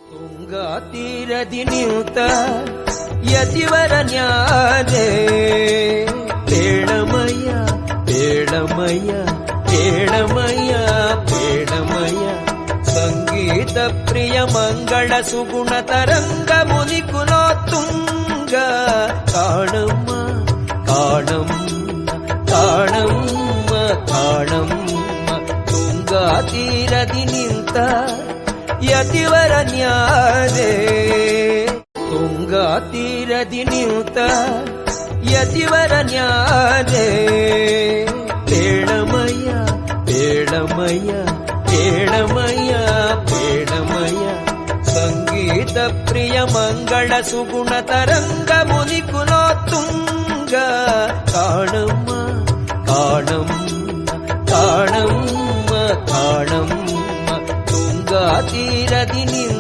ತುಂಗಾ ತೀರದಿ ನಿಂತ ಯತಿವರ ನ್ಯಾದೆ ಪೇಳಮಯ್ಯ ಪೇಳಮಯ್ಯ ಪೇಳಮಯ್ಯ ಪೇಳಮಯ್ಯ ಸಂಗೀತ ಪ್ರಿಯ ಮಂಗಳ ಸುಗುಣ ತರಂಗ ಮುನಿ ಕುಲೋತ್ತುಂಗ ಕಾಣಮ್ಮ ಕಾಣಮ್ಮ ಕಾಣಮ್ಮ ಕಾಣಮ್ಮ ತುಂಗಾ ತೀರದಿ ನಿಂತ ಯತಿವರ ನ್ಯಾದೆ ತುಂಗಾ ತೀರದಿ ನಿಂತ ಯತಿವರ ನ್ಯಾದೆ ಪೇಳಮಯ್ಯ ಪೇಳಮಯ್ಯ ಪೇಳಮಯ್ಯ ಪೇಳಮಯ್ಯ ಸಂಗೀತ ಪ್ರಿಯ ಮಂಗಳ ಸುಗುಣ ತರಂಗ ಮುನಿ ಕುಲೋತ್ತುಂಗ ಕಾಣಮ್ಮ ಕಾಣಮ್ಮ ಕಾಣಮ್ಮ ಕಾಣಮ್ಮ ತುಂಗಾ ತೀರದಿ ನಿಂತ